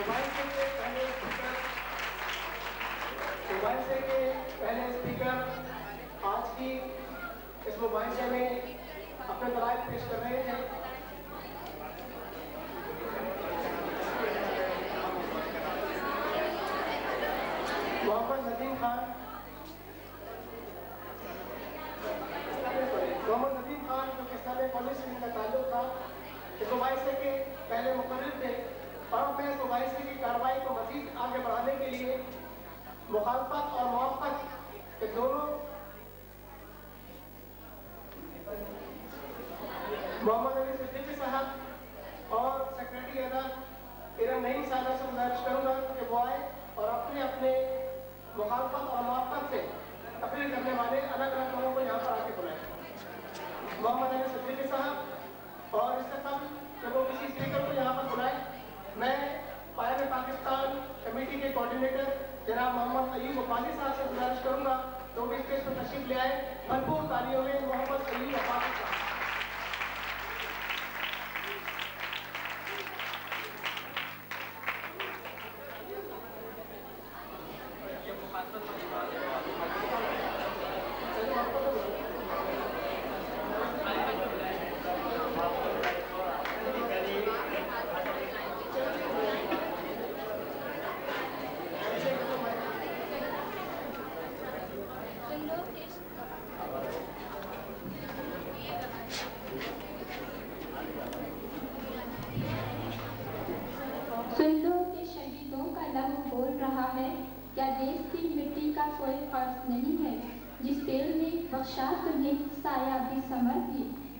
मुबाइसे के पहले स्पीकर आज की इस मुबाइसे में अपने दलाइल पेश कर रहे हैं। मोहम्मद नदीम खान जो कि साले कॉलेज का ताल्लुक था, इस मुबाइसे के पहले मुकर्रिर थे और मैं इस मुबाइसे की कार्रवाई को मजीद आगे बढ़ाने के लिए मुखालफत और मुआफ़क़त के दोनों मोहम्मद अली सिद्दीकी साहब और सेक्रेटरी अदर इरम नईम साहब से गुजारिश करूँगा कि वो आए और अपने अपने मुखालफत और मुआफ़क़त से तकरीर करने वाले अलग अलग लोगों को यहाँ पर आके बुलाएं। मोहम्मद अली सिद्दीकी साहब, और इससे कबल जब वो किसी स्पीकर को यहाँ पर बुलाए, मैं पायब पाकिस्तान कमेटी के कोऑर्डिनेटर जनाब मोहम्मद अयूब वफाकी साहब से गुजारिश करूँगा तो भी स्टेज पर तशरीफ ले आए। भरपूर तालियों में मोहम्मद अयूब वफाकी साहब।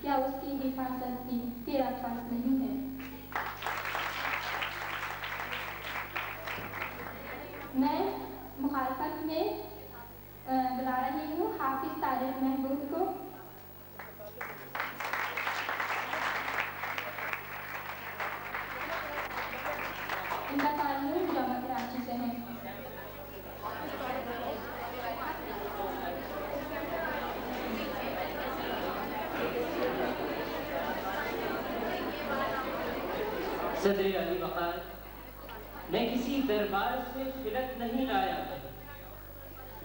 क्या उसकी हिफाजत की तेरा फर्ज नहीं है। मैं मुखालफत में बुला रही हूँ हाफिज तारिक महबूब को। इनका ताल्लुक जामा कराची से है। सदर अली वक़ार, मैं किसी दरबार से खिलत नहीं लाया।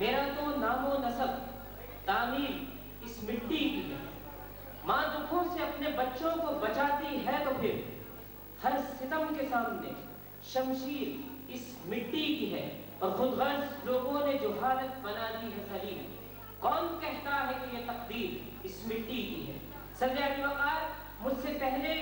मेरा तो नामो नसब तामीर इस मिट्टी की है। माँ दुखों से अपने बच्चों को बचाती है तो फिर हर सितम के सामने शमशीर इस मिट्टी की है। और खुदगर्ज लोगों ने जो हालत बना दी है सलीम, कौन कहता है कि ये तकदीर इस मिट्टी की है। सदर अली वक़ार, मुझसे पहले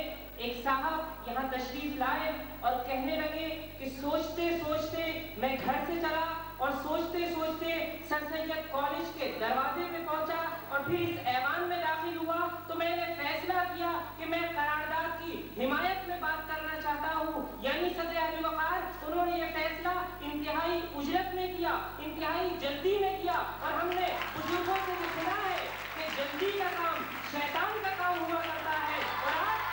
एक साहब यहाँ तशरीफ लाए और कहने लगे कि सोचते सोचते मैं घर से चला और सोचते सोचते सर सैयद कॉलेज के दरवाजे पे पहुंचा और फिर इस ऐवान में दाखिल हुआ तो मैंने फैसला किया कि मैं करारदाद की हिमायत में बात करना चाहता हूँ। यानी सदर अली वक़ार, उन्होंने ये फैसला इंतहाई उजरत में किया, इंतहाई जल्दी में किया। और हमने बुजुर्गों से भी सुना है कि जल्दी का काम शैतान का काम हुआ करता है। और आज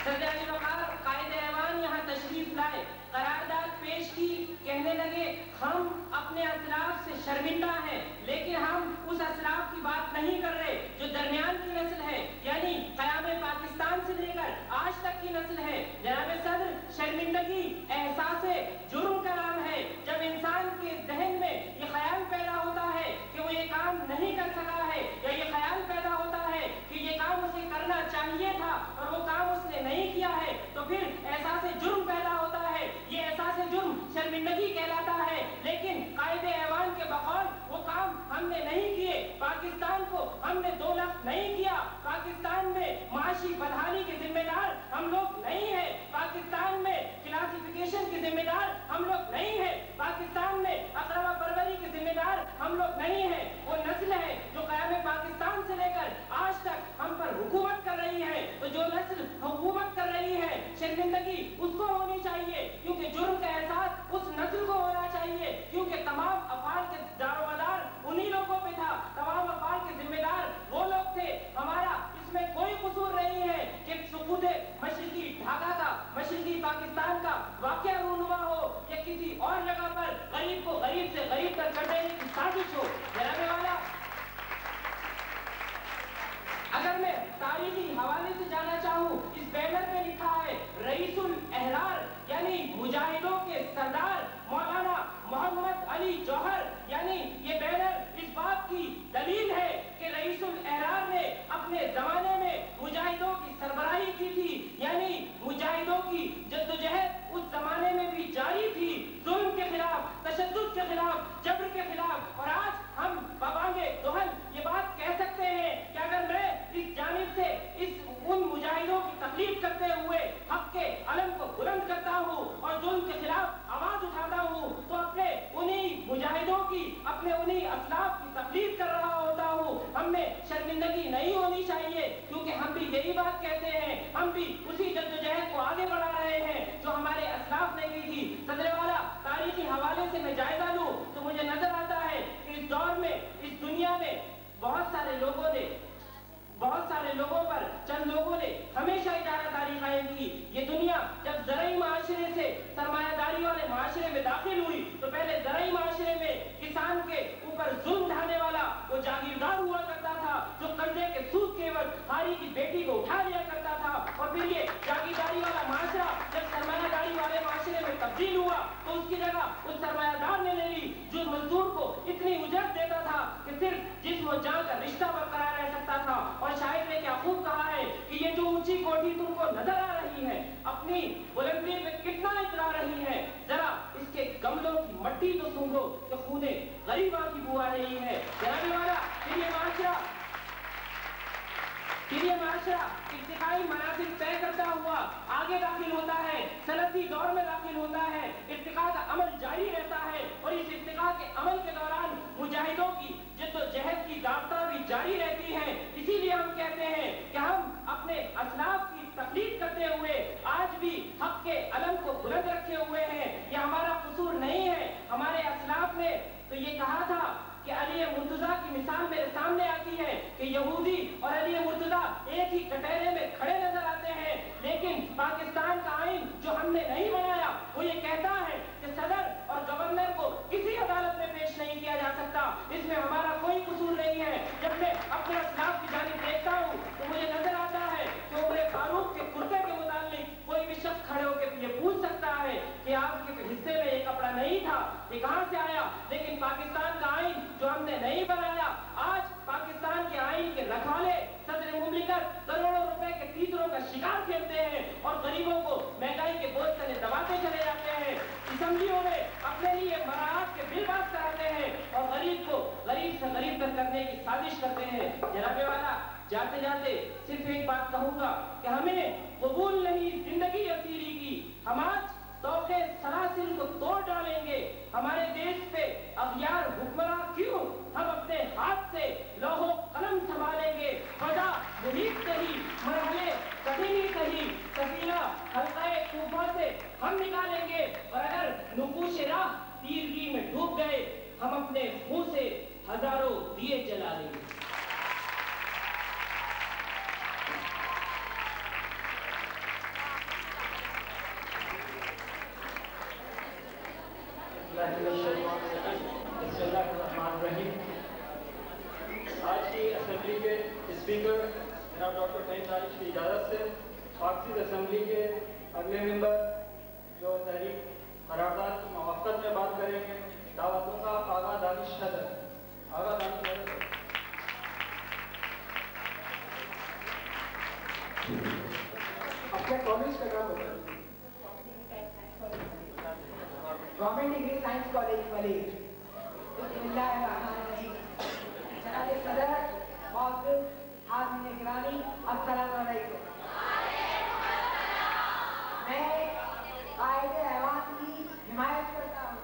सदर अली वक़ार कायदे-ए-ऐवान यहाँ तशरीफ लाए, करारदाद पेश की, कहने लगे हम अपने असलाफ से शर्मिंदा हैं, लेकिन हम उस असलाफ की बात नहीं कर रहे जो दरमियान की नस्ल है, यानी क़याम पाकिस्तान से लेकर आज तक की नस्ल है। जनाब सदर, शर्मिंदगी एहसास जुर्म का नाम है। जब इंसान के जहन में ये ख्याल पैदा होता है कि वो ये काम नहीं कर सका है, या ये ख्याल पैदा होता है कि ये काम उसे करना चाहिए था और वो काम उसने नहीं किया है, तो फिर एहसास जुर्म पैदा होता है। ये एहसास जुर्म शर्मिंदगी कहलाता है। लेकिन कायदे-ए-ऐवान के बकौल वो काम हमने नहीं किए। पाकिस्तान को हमने 2 लाख नहीं किया। पाकिस्तान में माशी बदहाली के जिम्मेदार हम लोग नहीं है। पाकिस्तान में क्लासिफिकेशन के जिम्मेदार हम लोग नहीं है। पाकिस्तान में अकरवा परवरी के जिम्मेदार हम लोग नहीं है। वो नस्ल है जो क़याम पाकिस्तान से लेकर आज तक हम पर हुकूमत कर रही है। तो जो नस्ल हुकूमत कर रही है, शर्मिंदगी उसको होनी चाहिए, क्योंकि जुर्म का एहसास उस नस्ल को होना चाहिए, क्योंकि तमाम अफाल के दारोमदार उन्हीं लोगों पे था, तमाम अफाल के जिम्मेदार वो लोग थे। हमारा इसमें कोई कसूर नहीं है कि सुकूत मशरिकी ढाका का, मशरिकी पाकिस्तान का वाक़या रूनुमा हो या किसी और जगह पर गरीब को गरीब से गरीब तक कर देने की साजिश हो। जनाब वाला, अगर मैं तारीखी हवाले से जाना चाहूँ, इस बैनर पे लिखा है रईसुल अहरार यानी मुजाहिदों के सरदार मौलाना मोहम्मद अली जौहर, यानी ये बैनर इस बात की दलील है कि रईसुल अहरार ने अपने जमाने में मुजाहिदों की सरबराही की थी, यानी मुजाहिदों की जद्दोजहद उस जमाने में भी जारी थी, जुल्म के खिलाफ, तशद्दुद के खिलाफ, जबर के खिलाफ। और आज हम बबांगे दोहल ये बात कह सकते हैं कि अगर मैं इस जानिब से उन मुजाहिदों की तकलीफ करते हुए हक के अलम को बुलंद करता हूँ और जुल्म के खिलाफ आवाज उठाता हूँ, तो अपने उन्हीं मुजाहिदों की, अपने उन्हीं असलाफ की तकलीफ कर रहा होता हूँ। हमें शर्मिंदगी नहीं होनी चाहिए, क्योंकि हम भी यही बात कहते हैं, हम भी उसी जद्दोजहद को आगे बढ़ा रहे हैं जो हमारे असलाफ ने की थी। सदर वाला तारीखी हवाले से मैं जायजा लूँ तो मुझे नजर आता है कि इस दौर में, इस दुनिया में बहुत सारे लोगों पर चंद लोगों ने हमेशा इजारादारी कायम की। ये दुनिया जब ज़राई माशरे से सरमायादारी वाले माशरे में दाखिल हुई तो पहले ज़राई माशरे में किसान के ऊपर जुल्म ढाने वाला वो जागीरदार हुआ करता था, जो कर्जे के सूद के वक्त हारी की बेटी को उठा लिया करता था। और फिर ये जागीरदारी वाला माशरा जब सरमायादारी वाले माशरे में तब्दील हुआ तो उसकी जगह उस सरमायादार ने ले ली जो मजदूर को इतनी उजरत देता था कि सिर्फ जिस्म और जान का रिश्ता बरकरार रह सकता था। और शायद ने क्या खूब कहा है कि ये जो ऊंची कोठी तुमको नजर आ रही है, अपनी बुलंदी पे कितना इतरा रही है, जरा इसके गमलों की मट्टी तो सूंघो तो खूने गरीबा की बू आ रही है। जनाबी वाला फिर ये माशरा इर्तिकाई मनाजिल तय करता हुआ आगे दाखिल होता है, सनती दौर में दाखिल होता है, इर्तिका का अमल जारी रहता है। और इस इर्तिका के अमल के दौरान मुजाहिदों की जद्दोजहद की दास्तां भी जारी रहती है। इसीलिए हम कहते हैं कि हम अपने असलाफ की तकलीफ करते हुए आज भी हक के अलम को बुलंद रखे हुए हैं। ये हमारा कसूर नहीं है। हमारे असलाफ ने तो ये कहा था कि अली मुर्तजा की मिसाल मेरे सामने आती है कि यहूदी और अली मुर्तजा एक ही कटहरे में खड़े नजर आते हैं, लेकिन पाकिस्तान का आईन जो हमने नहीं बनाया वो ये कहता है कि सदर और गवर्नर को किसी अदालत में पेश नहीं किया जा सकता। इसमें हमारा कोई कसूर नहीं है। जब मैं अपने असलाफ की जानिब देखता हूँ तो मुझे नजर आता है कि उमर फारूक के कुर्ते के मुतालिक कोई भी शख्स खड़े होकर ये पूछ सकता है कि आपके हिस्से में ये कपड़ा नहीं था, ये कहां से आया। लेकिन पाकिस्तान का आईन जो हमने नहीं बनाया, आज पाकिस्तान के आईन के रखवाले सदर मुमलिकत करोड़ों रुपए के तीतरों का शिकार खेलते हैं और गरीबों को महंगाई के बोझ तले दबाते चले जाते हैं। असेंबलियों में अपने लिए मराहत के बिल पास कराते हैं और गरीब को गरीब से गरीब तक करने की साजिश करते हैं। जनाबे वाला जाते जाते सिर्फ एक बात कहूंगा कि हमें कबूल नहीं जिंदगी असीरी की, हम आज तौके सलासिल को तोड़ डालेंगे। हमारे देश पे अगयार हुक्मरान क्यों, हम अपने हाथ से लौहो कलम संभालेंगे। फजा मुहीत सही, मरहले कठिनी सही, सफीना हल्काए तूफा से हम निकालेंगे। और अगर नुकूश राह तीरगी में डूब गए, हम अपने खून से हजारों दिए जला लेंगे। आज की असेंबली के स्पीकर जनाब डॉक्टर फहीम तारिश की इजाज़त से पाकिस्तान असेंबली के अगले मेंबर जो तहरीक करारदाद की मवाफ़क़त में बात करेंगे, दावत दूंगा आगा दानिश नदर। अपने कॉलेज का नाम बताइए। Government degree science college Malik. जनाब सदर मौजूद हाज़िर गिरामी, अस्सलाम वालेकुम। मैं कायदे ऐवान की हिमायत करता हूँ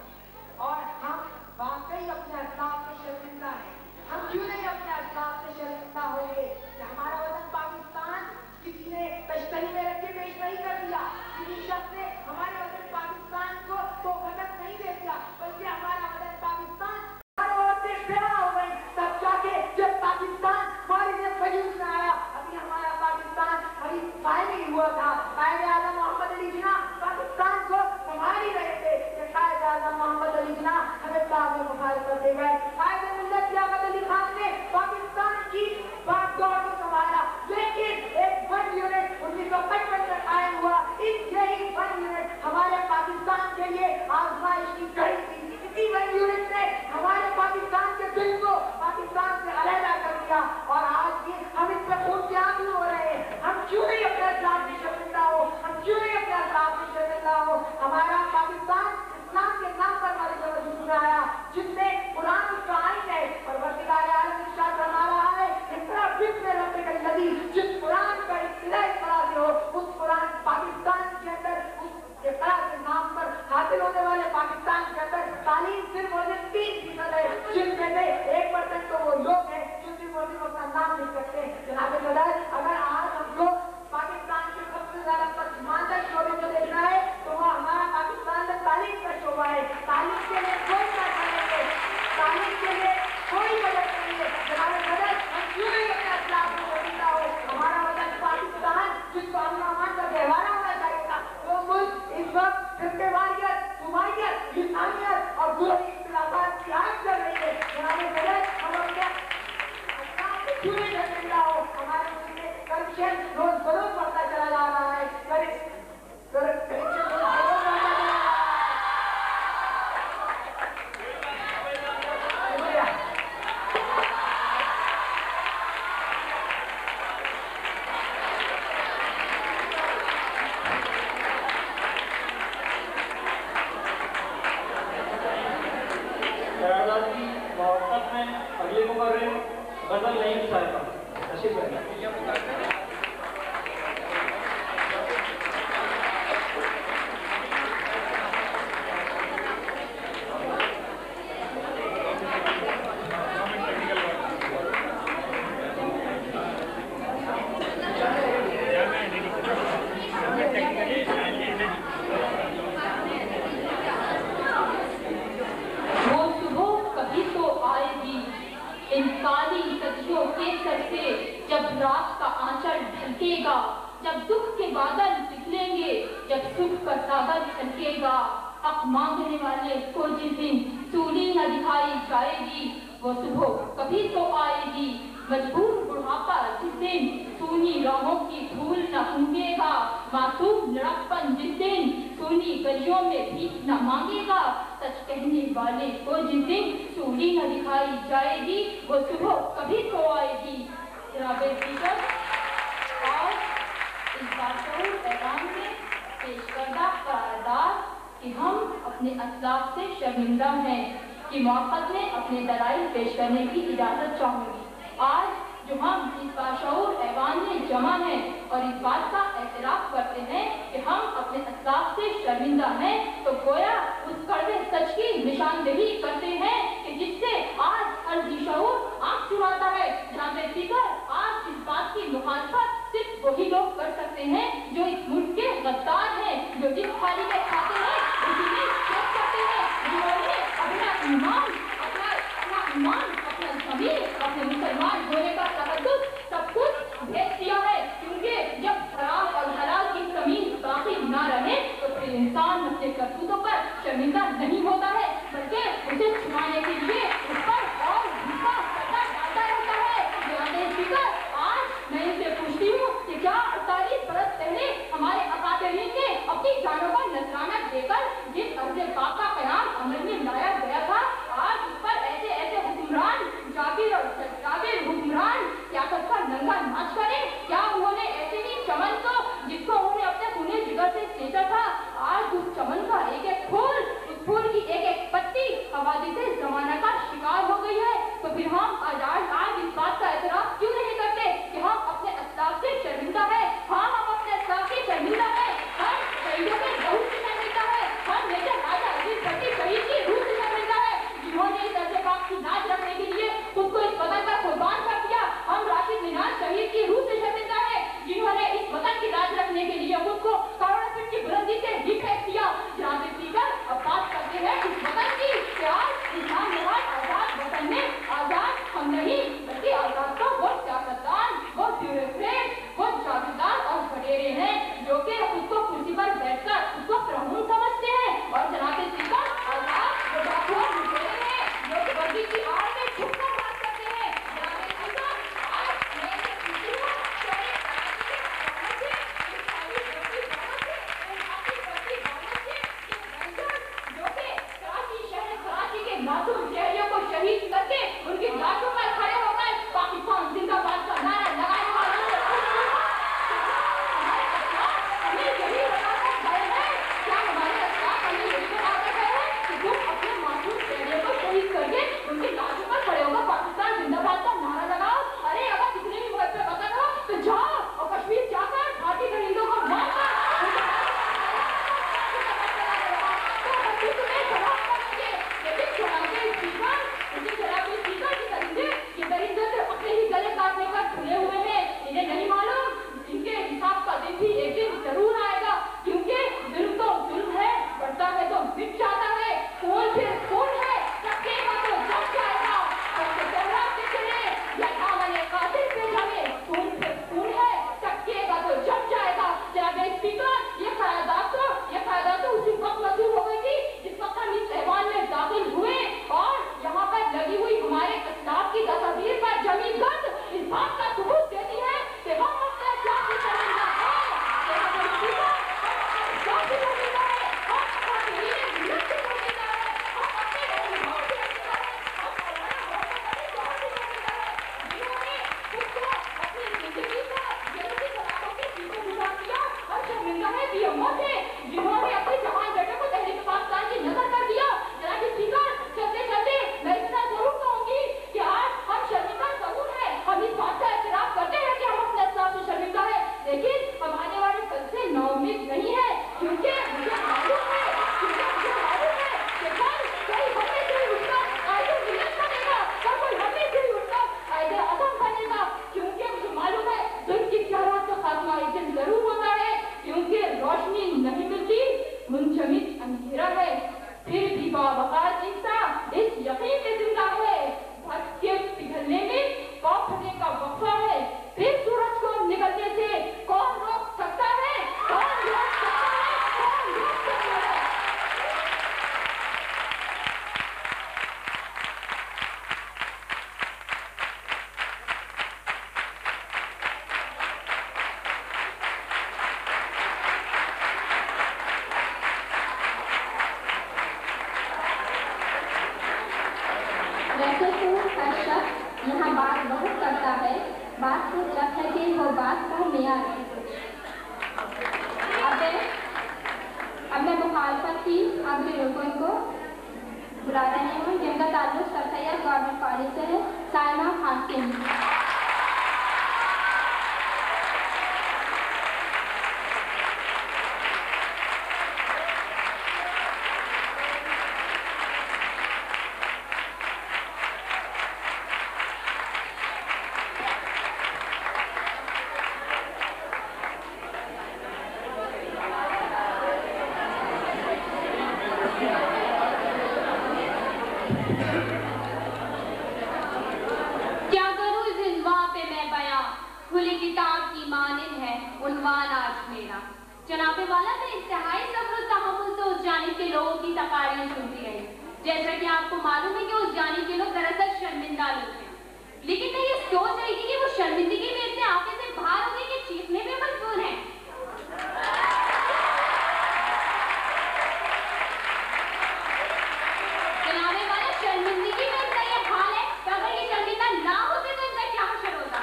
और हम वाकई अपने असलाफ से शर्मिंदा हैं। हम क्यों नहीं अपने असलाफ से शर्मिंदा होंगे कि हमारा वतन पाकिस्तान किसी ने तश्तरी में रख के पेश नहीं कर दिया, किसी शख्स ने हमारे वतन पाकिस्तान को तो गलत नहीं दे दिया, बल्कि हमारा वतन पाकिस्तान हो गई। तब जाके जब पाकिस्तान वजूद में आया, अभी हमारा पाकिस्तान अभी कायम नहीं हुआ था। कायदे आज़म मोहम्मद अली जिन्ना पाकिस्तान को संभाल ही रहे थे कि कायदे आज़म मोहम्मद अली जिन्ना हमें ताज़ में मुखालफत दे गए। कायदे मिल्लत लियाकत अली खान ने पाकिस्तान की बागडोर को संभाला। हासिल होने वाले पाकिस्तान के अंदर तालीम सिर्फ और सिर्फ 3% है, जिसमें से 1% तो वो लोग हैं जो सिर्फ और सिर्फ अपना नाम लिख सकते हैं। जनाब सदर, अगर आज हमको पाकिस्तान के सबसे ज्यादा पसमानदा शोबे को देखना है तो वो हमारा पाकिस्तान का तालीम का शोबा है। तालीम के लिए कोई पैसा नहीं है, तालीम के लिए कोई मदद नहीं है। जनाब सदर, हम क्यों नहीं अपने अखलाक में शर्मिंदा हो? हमारा वतन पाकिस्तान, जिसको अमन का गहवारा होना चाहिए था, वो मुल्क इस वक्त फिरकेवारियत, सुमाइयत, इंसानियत और बुरी इख्तिलाफात की आग चल रही है। जनाब सदर, हम अपने अखलाक में क्यों नहीं शर्मिंदा हो? हमारे मुल्क में करप्शन रोज बरोज बढ़ता चला जा रहा है। करप्शन रोज बरोज बढ़ता चला जा रहा है। करारदाद की मुआवकत में अगले मुकर्रर गजल नईम साहिबा तशरीफ रखें। जब रात का आंचल ढलकेगा, जब दुख के बादल पिघलेंगे, जब सुख का सागर छलकेगा, हक मांगने वाले को जिस दिन सूली न दिखाई जाएगी, वो सुबह कभी तो आएगी। मजबूर बुढ़ापा जिस दिन सूनी राहों की धूल न सूंघेगा, मासूम लड़कपन जिस दिन सूनी गलियों में भीख न मांगेगा, सच कहने वाले को जिस दिन सूली न दिखाई जाएगी, वो सुबह कभी तो आएगी। जनाबे स्पीकर, आज इस बाशऊर पैगाम में पेश करदा करारदाद कि हम अपने असलाफ से शर्मिंदा हैं कि मौक़त में अपने दलाइल पेश करने की इजाज़त चाहूँगी। आज जो हम इस बाशऊर ऐवान में जमा हैं और इस बात का एतराफ़ करते हैं कि हम अपने असलाफ से शर्मिंदा हैं, तो गोया उस कड़वे सच की निशानदेही करते हैं कि जिससे आज हर दिशऊर आँख चुराता है। जनाब स्पीकर, आज इस बात की मुखालफत सिर्फ वही लोग कर सकते हैं जो इस मुल्क के गद्दार हैं, जो जिस थाली में खाते हैं उसी में शेख करते हैं, जिन्होंने अपना ईमान, अपना ज़मीर, अपने मुसलमान होने का तकद्दुस सब कुछ भेज दिया है। क्योंकि जब हराम और हलाल की ज़मीन बाकी न रहे तो फिर इंसान अपने करतूतों पर शर्मिंदा नहीं होता है, बल्कि उसे छुपाने के लिए उस पर और भूखा पर्दा डालता रहता है। जनाब स्पीकर, आज मैं इनसे पूछती हूँ कि क्या 48 बरस पहले हमारे अकादमी ने अपनी जानों का नजराना देकर जिस अहद पाक का कयाम अमल में लाया गया था, आज उस पर ऐसे हुक्मरान जाबिर हुक्मरान सियासत का नंगा नाच करें? क्या उन्होंने ऐसे ही चमन को जिसको उन्होंने अपने खूने जिगर से सींचा था, आज उस चमन का एक एक फूल, उस फूल की एक बावकात इंसान इस यकीन से जिंदा है भक्त के पिघलने में कौन फटे का वक्फा है, फिर सूरज को निकलने से कौन रोक सकता है, कौन रोक सकता है, कौन रोक सकता है। वैसे तो हर शख्स यहाँ बात बहुत करता है, बात तो जब है कि वो बात का मेयार है। अब मैं मुखालफत की अगले रुकन को बुला रही हूँ जिनका ताल्लुक सर सैयद गवर्नमेंट कॉलेज से है, साइमा हाकिम। जनाबे वाला मैं इंतहाई सब्र और तहम्मुल से उस जानिब के लोगों की तकारीर सुनती रही। जैसा कि आपको मालूम है कि उस जानिब के लोग दरअसल शर्मिंदा लोग हैं, लेकिन मैं ये सोच रही थी कि वो शर्मिंदगी में इतने आगे से बाहर हो गए कि चीखने में मजबूर हैं। जनाबे वाला शर्मिंदगी में इतना ये हाल है कि अगर ये शर्मिंदा ना होते तो इनका क्या हशर होता।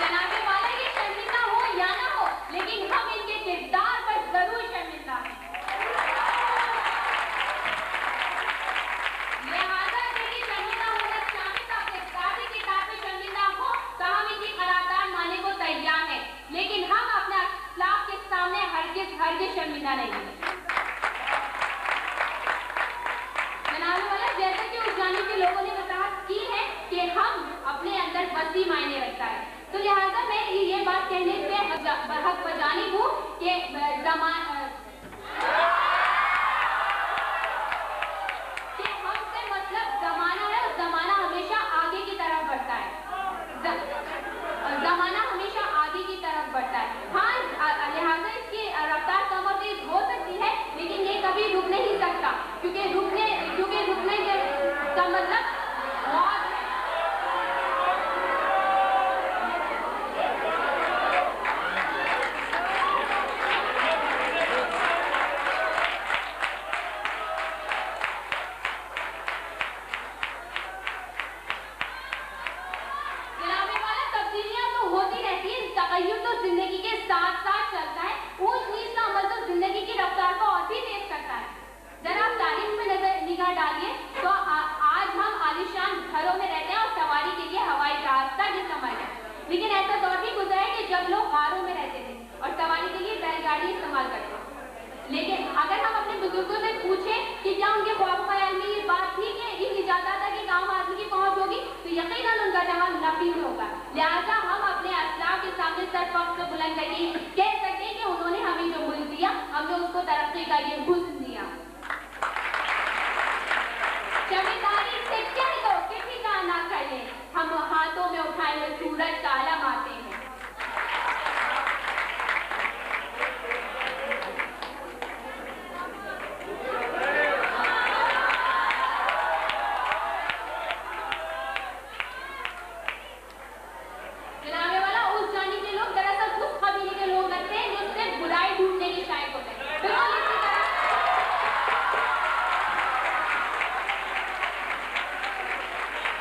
जनाबे वाला ये शर्मिंदा हो या ना हो, लेकिन हम इनके किरदार पर जरूर शर्मिंदा हैं। लिहाजा यदि शर्मिंदा होना चाहते तो अपने दादी किताब पे शर्मिंदा हो तो हम इनकी करारदाद मानने को तैयार हैं, लेकिन हम अपने अखलाक के सामने हरगिज़ शर्मिंदा नहीं हैं। जनाबे वाला जैसे कि उस जानिब के लोगों ने वजाहत की है कि हम अपने अंदर वसी मायने रखता है, तो लिहाजा मैं ये बात कहने पे हक बजानी हूँ कि हमसे मतलब जमाना है और जमाना हमेशा आगे की तरफ बढ़ता है। जमाना हमेशा आगे की तरफ बढ़ता है। हाँ, लिहाजा इसकी रफ्तार कम और तेज हो सकती है, लेकिन ये कभी रुक नहीं सकता, क्योंकि रुकने का मतलब मौत है। जनाबे वाला तब्दीलियां तो होती रहती है, तगय्युर तो जिंदगी के साथ साथ चलता है। ऊंच नीच का अमल तो जिंदगी की रफ्तार को और भी तेज करता है। जरा आप तारीख में निगाह डालिए तो आज हम आलीशान घरों में रहते हैं और सवारी के लिए हवाई जहाज का इस्तेमाल है, लेकिन ऐसा दौर भी गुजरा है कि जब लोग गारों में रहते थे और सवारी के लिए बैलगाड़ी इस्तेमाल करते थे। लेकिन अगर हम अपने बुजुर्गों से पूछें कि क्या उनके ख्वाब ख्याल में ये बात थी कि इन इजाजत की काम आदमी की पहुंच होगी, तो यकीनन उनका जवाब नफी में होगा। लिहाजा हम अपने असलाफ के सामने सर फख्र से बुलंद करके कह सकते हैं कि उन्होंने हमें जो मुल्क दिया, हमने उसको तरक्की का ये हुस्न दिया। जमींदारी से कह दो कि ठिकाना कर लें, हम हाथों में उठाए हुए सूरज का आलम आते हैं। जनाबे वाला उस जानिब के लोग दरअसल उस कबीले के लोग लगते हैं जो सिर्फ बुराई ढूंढने के शायक होते हैं।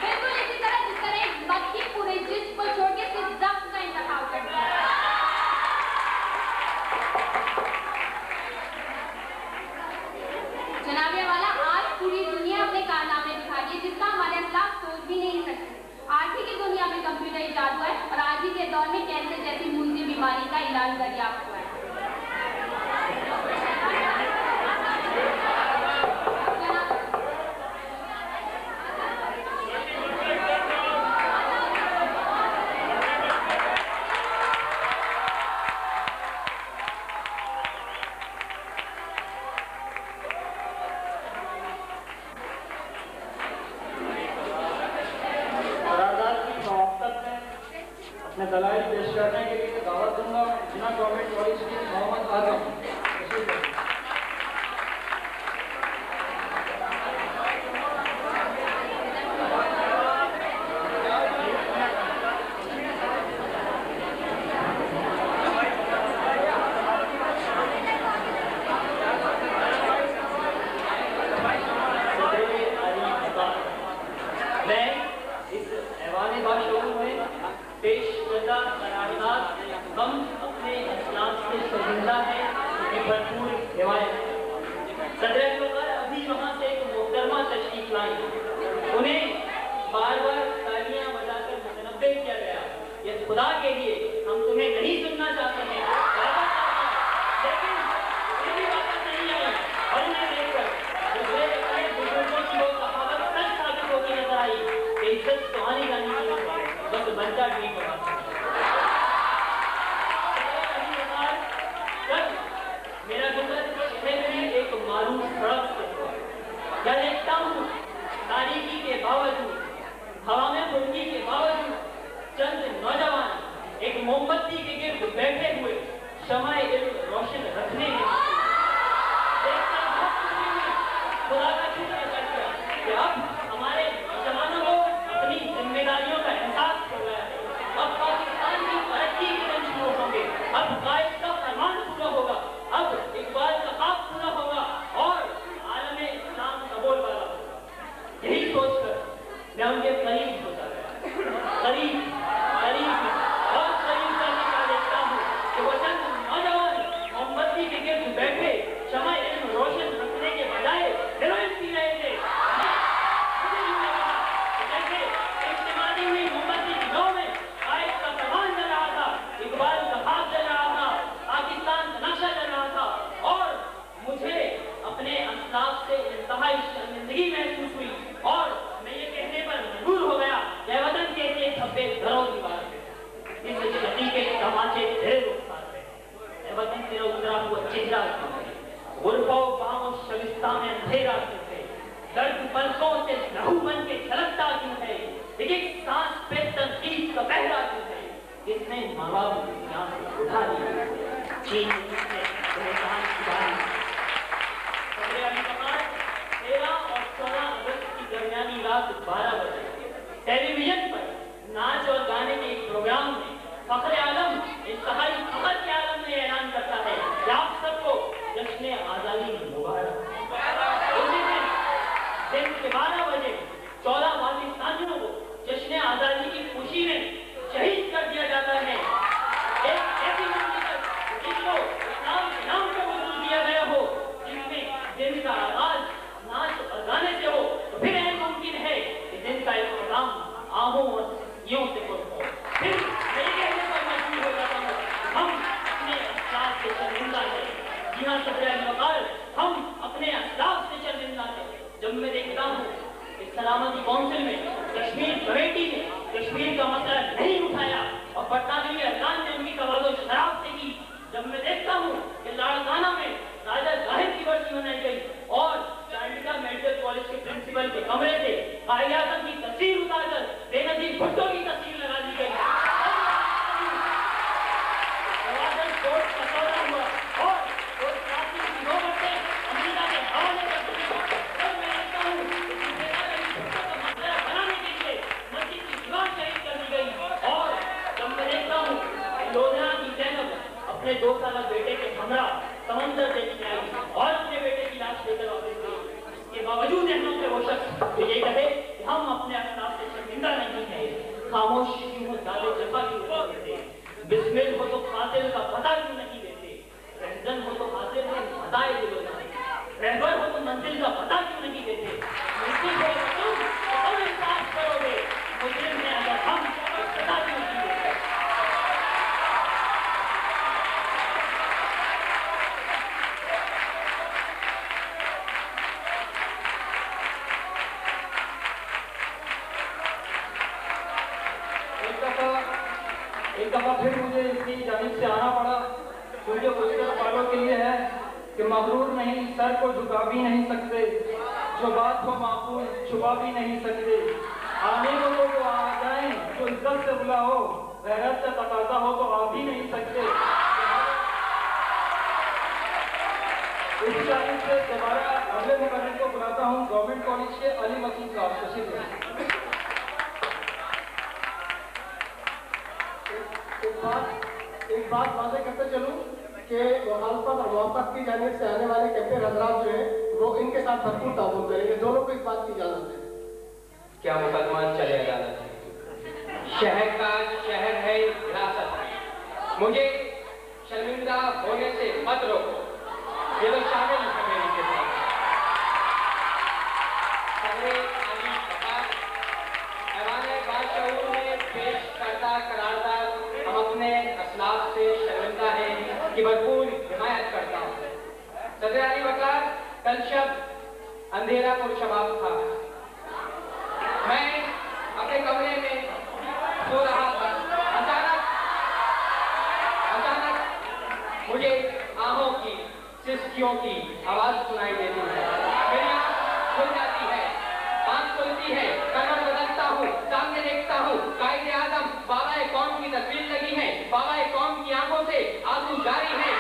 बिल्कुल इसी तरह जिस तरह एक मक्खी पूरे जिस्म को छोड़ के सिर्फ जख्म का इंतखाब करती है। जनाबे वाला आज पूरी दुनिया अपने कारनामे दिखा रही है जिसका हमारे असलाफ सोच भी नहीं सकते। आज ही की दुनिया में कंप्यूटर इजाद हुआ है और आज ही के दौर में कैंसर जैसी मुंजी बीमारी का इलाज दरियाफ्त हुआ है। दावत दूंगा जिला गवर्नमेंट कॉलेज के मोहम्मद आजम। टेलीविजन पर नाच और गाने के एक प्रोग्राम में फखरे आलम इंतहाई फखर के आलम में ऐलान करता है कि आप सबको जश्न आजादी मुबारक। उसी दिन के 12 बजे 14 पाकिस्तानियों को जश्न आजादी की खुशी में शहीद कर दिया जाता है। एक ऐसी ममलकत जिसको इस्लाम के नाम पर वसूल किया गया हो, जिसमें दिन का आगाज नाच और गाने से हो, तो फिर यह मुमकिन है कि दिन का एक प्रोग्राम आहों और यूं से हो। फिर मैं ये कहने पर मजबूर हो जाता हूँ, हम अपने असलाफ से शर्मिंदा हैं। जी हाँ सदर वकार, हम अपने असलाफ से शर्मिंदा हैं। जब मैं देखता हूँ कि सलामती काउंसिल में कश्मीर कमेटी ने कश्मीर का मसला नहीं उठाया और बरतानवी अफगान ने उनकी तवज्जो शराब से की, जब मैं देखता हूँ कि लाड़काना में राजा जाहिर की वर्षी मनाई गई और चांडिका मेडिकल कॉलेज के प्रिंसिपल के कमरे से कायदे आज़म की तस्वीर उतारकर बेनजीर भुट्टो की तस्वीर लगा दी गई, कोर्ट का दौरा हुआ और कोर्ट रात्रि की 9 बजे अमेरिका के हवाले कर दी। और मैं देखता हूँ कि बेनजीर भुट्टो का मसला बनाने के लिए मस्जिद की दीवार शहीद कर दी गई। और जब मैं देखता हूँ लोधरा की जैनब अपने 2 साल बेटे के हमरा समंदर देखने आई और अपने बेटे की लाश लेकर वापस गई। इसके बावजूद हम पे वो शख्स ये कहे कि हम अपने अखलाक से शर्मिंदा नहीं है, खामोश क्यों हो, दादे जफा क्यों करते, बिस्मिल हो तो कातिल का पता क्यों नहीं देते, रहजन हो तो हाजिर है बताए दिलो जाने, रहबर हो तो मंजिल का पता क्यों नहीं देते, मुस्लिम हो तो तुम इंसाफ करोगे, मुस्लिम है अगर हम पता क्यों नहीं देते। एक दफा फिर मुझे इसकी जानिब से आना पड़ा, क्योंकि उसके वालों के लिए है कि मगरूर नहीं, सर को झुका भी नहीं सकते, जो बात हो माकूल छुपा भी नहीं सकते, आने को तो आ जाएं, जो इज्जत से बुला हो, गैरत से तकाजा हो तो आ भी नहीं सकते, इस तारीख से दोबारा अगले मुकर्रर को बुलाता हूँ गवर्नमेंट कॉलेज के अली मसूद साहब तशरीफ लें। एक बात वादे करते चलूं कि मुखालफत और मुआफ़क़त की जानिब से आने वाले कैंपेन हज़रात जो हैं वो इनके साथ भरपूर ताउन करेंगे। दोनों को इस बात की इजाज़त है। क्या मुसलमान चले अदालत है? शहर का शहर है विरासत है। मुझे शर्मिंदा होने से मत रोको, ये लोग शामिल है मेरी के साथ। सदर अली वकार ऐवान बाशऊर में पेश करता करारदाद हम अपने असलाफ से शर्मिंदा हैं कि भरपूर हिमायत करता हूँ। सदर अली वकार कल शब अंधेरा पुरशबाब था। मैं अपने कमरे में सो रहा था। अचानक मुझे आहों की सिसकियों की आवाज सुनाई देती है। मेरी आंख खुल जाती है, आंख खुलती है, कमर बदलता हूँ, सामने देखता हूँ कायदे आजम बाबा कौम की तस्वीर लगी है। बाबा कौम की आंखों से आंसू जारी है।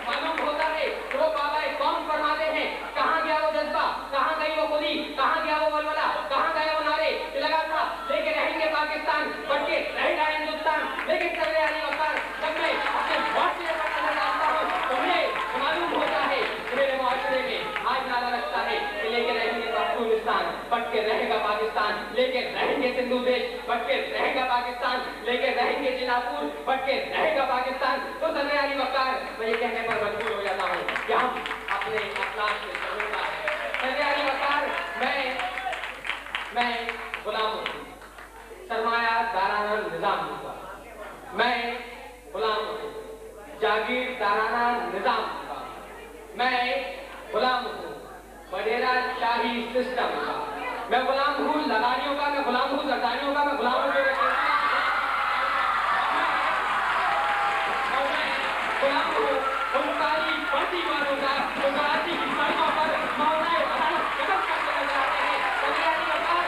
मालूम होता है कि वो बाबा कौम फरमाते हैं। कहाँ गया वो जज्बा, कहाँ गई वो खुदी, कहाँ गया वो वलवला, कहाँ गया वो नारे लगा था लेके रहेंगे पाकिस्तान, बढ़ के रहेगा हिंदुस्तान। लेकिन सदर अली वकार जब मैं अपने वोट से नजर डालता हूँ तो मुझे मालूम होता है कि मेरे मुआशरे में आज नारा लगता है कि लेके रहेंगे अफगानिस्तान, बढ़ के रहेगा पाकिस्तान, लेके रहेंगे सिंधु देश, बढ़ के रहेगा पाकिस्तान, लेके रहेंगे जिनापुर, बढ़ के रहेगा पाकिस्तान। तो सदर अली वकार मैं ये कहने पर मजबूर हो जाता हूँ कि हम अपने अखलाक से शर्मिंदा हैं। सदर अली वकार मैं गुलाम हूँ, सरमाया दाराना निजाम हूँ। मैं गुलाम हूँ, जागीर दाराना निजाम हूँ। मैं गुलाम हूँ, बडेरा शाही सिस्टम का। मैं गुलाम हूँ लगाड़ियों का, मैं गुलाम हूँ जरदारियों का, मैं गुलाम हूँ गुलाम हूँ उन सारी बढ़ती वालों का जो कराची की सड़कों पर मौलाए अदालत कदम करके नजर आते हैं। सदर अली वकार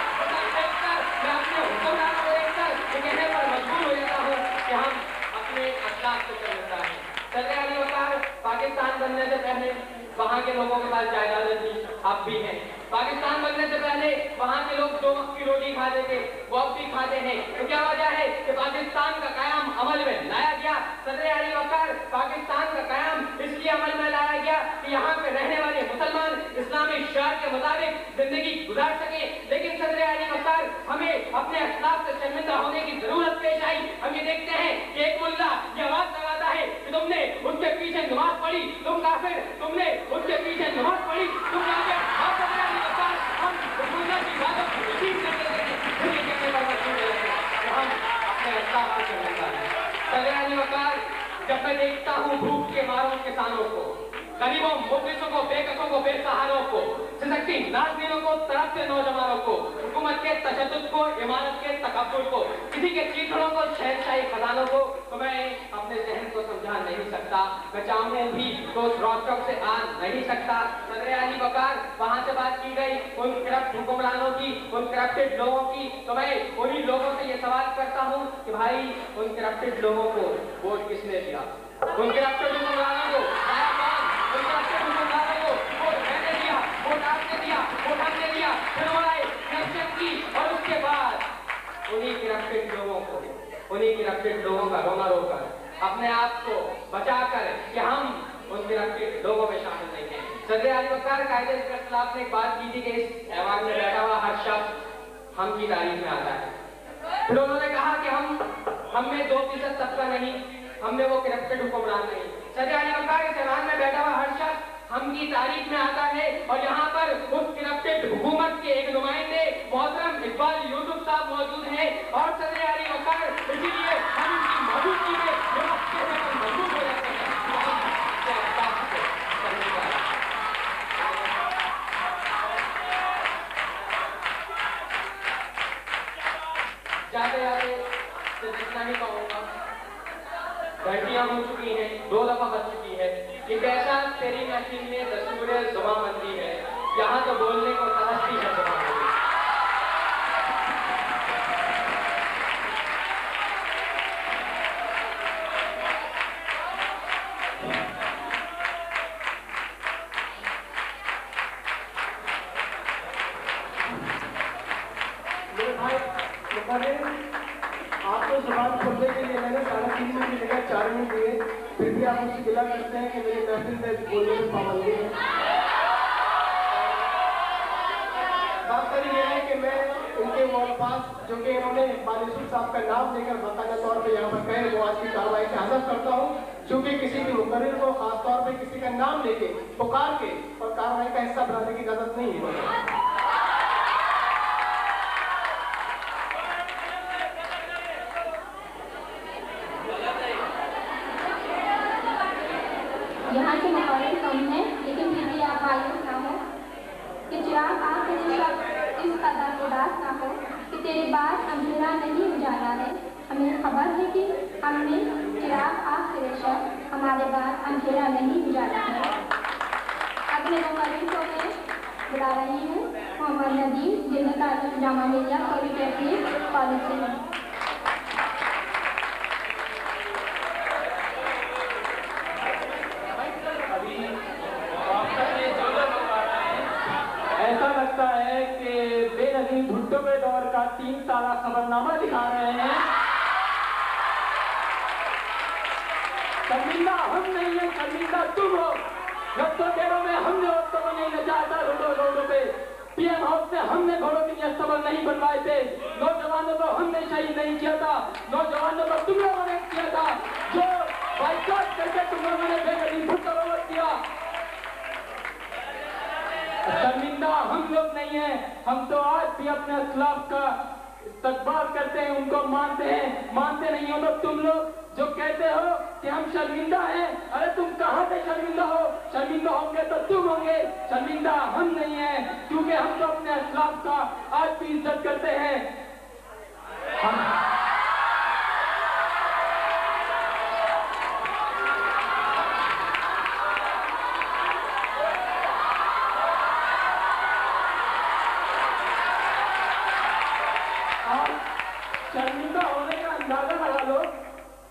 देखकर मैं अपने हुक्मरानों को देखकर ये कहने पर मजबूर हो जाता हूँ कि हम अपने अखलाक से शर्मिंदा हैं। सदर अली वकार पाकिस्तान बनने से पहले वहाँ के लोगों के पास जायदादें थी, अब भी हैं। पाकिस्तान बनने से पहले वहाँ के लोग 2 वक्त की रोटी खाते थे, वो अब भी खाते हैं। तो क्या वजह है कि पाकिस्तान का कयाम अमल में लाया गया? सदर अली वकार पाकिस्तान का कयाम इसलिए अमल में लाया गया कि यहाँ पे रहने वाले मुसलमान इस्लामी शरियत के मुताबिक जिंदगी गुजार सके। लेकिन सदर अली वकार हमें अपने अखलाक से शर्मिंदा होने की जरूरत पेश आई। हम ये देखते हैं कि एक मुल्ला ये आवाज लगाता है कि तुमने उनके पीछे नमाज पढ़ी, तुम काफिर, तुमने उनके पीछे नमाज पढ़ी, तुम काफिर। हम मुल्ला की बातों को यकीन करते हैं, फिर ये कहने पर मजबूर हो जाते हैं कि हम अपने अखलाक से शर्मिंदा हैं। सदर अली वकार जब मैं देखता हूँ भूख के मारों किसानों को, गरीबों मुफलिसों को, बेकसों को, बेसहारों को, सिसकती नाज़नीनों को, तड़पते नौजवानों को, हुकूमत के तशद्दुद को, इमारत के तकब्बुर को, किसी के चीथड़ों को, शहनशाही खजानों को तो मैं अपने जहन को समझा नहीं सकता। मैं चाहूँ भी तो उस रोकटॉक से आ नहीं सकता। सदर अली वकार वहाँ से बात की गई उन करप्ट हुक्मरानों की, उन करप्टेड लोगों की, तो मैं उन्हीं लोगों से ये सवाल करता हूँ कि भाई उन करप्टेड लोगों को वोट किसने दिया? उन करप्टेड हुक्मरानों को वोट मैंने दिया, वोट आपने दिया, वोट हमने दिया, फिर हमारे इलेक्शन की और उसके बाद उन्हीं करप्टेड लोगों का रोना रोकर अपने आप को बचाकर कि हम उन करप्टेड लोगों में शामिल नहीं हैं। सदर अली वकार कायदे के खिलाफ ने एक बात की थी कि इस ऐवान में बैठा हुआ हर शख्स हम की तारीफ में आता है। फिर उन्होंने कहा कि हम में 2% तबका नहीं, हम में वो करप्टेड हुक्मरान नहीं। सदर अली वकार इस ऐवान में बैठा हुआ हर शख्स हम की तारीफ में आता है और यहाँ पर उस करप्टेड हुकूमत के एक नुमाइंदे मोहतरम इकबाल यूसुफ साहब मौजूद हैं और सदर अली वकार इसीलिए हम इनकी मौजूदगी में मजबूत हो जाते हैं। जाते जाते जितना ही कहूँगा, घंटियां हो चुकी हैं, 2 दफा बच चुकी है कि कैसा तेरी महफिल में दस्तूर जुबानबंदी है, यहाँ तो बोलने को तरसती है जुबानबंदी। आपको जुबान खोलने के लिए मैंने 3.5 मिनट की जगह 4 मिनट दिए, फिर भी आप मुझसे गिला करते हैं कि मेरी महफिल में बोलने में पाबंदी है। बात करी यह है कि मैं उनके वो अल्फाज जो कि इन्होंने इकबाल यूसुफ साहब का नाम लेकर बाकायदा तौर पर यहाँ पर कहे, वो आज की कार्रवाई से हज़फ करता हूँ, क्योंकि किसी भी मुकर्रिर को खास तौर पर किसी का नाम लेके पुकार के और कार्रवाई का हिस्सा बनाने की इजाज़त नहीं है। यहाँ के मुकाबले कम है, लेकिन फिर भी आप मायूस ना हो कि चिराग आग तेरे शब्द इस कदर उदास ना हो कि तेरे बाद अंधेरा नहीं उजाला है। हमें खबर है कि हमने चिराग आग तेरे शब्द हमारे बाद अंधेरा नहीं उजाला है। अगले मुकाबले को मैं बुला रही हूँ मोहम्मद नदीम, जिनका ताल्लुक जामा मिलिया पॉलिटेक्निक कॉलेज से है। ऐसा लगता है कि बेनजीर भुट्टो के दौर का 3 साला खबरनामा दिखा रहे हैं। शर्मिंदा हम नहीं है, शर्मिंदा तुम हो। रस्तों में हमने औरतों को नहीं नचाया था रोडों पे, पीएम हाउस में हमने घोड़ों के लिए अस्तबल नहीं बनवाए थे, नौजवानों को हमने शहीद नहीं किया था, नौजवानों को तुम लोगों ने किया था, जो बाइकआउट करके तुम लोगों ने बेनजीर भुट्टो को वोट किया। शर्मिंदा हम लोग नहीं हैं, हम तो आज भी अपने असलाफ का इस्तकबाल करते हैं, उनको मानते हैं। मानते नहीं हो तो तुम लोग जो कहते हो कि हम शर्मिंदा हैं, अरे तुम कहाँ से शर्मिंदा हो? शर्मिंदा होंगे तो तुम होंगे, शर्मिंदा हम नहीं हैं, क्योंकि हम तो अपने असलाफ का आज भी इज्जत करते हैं। शर्मिंदा होने का अंदाजा लगा लो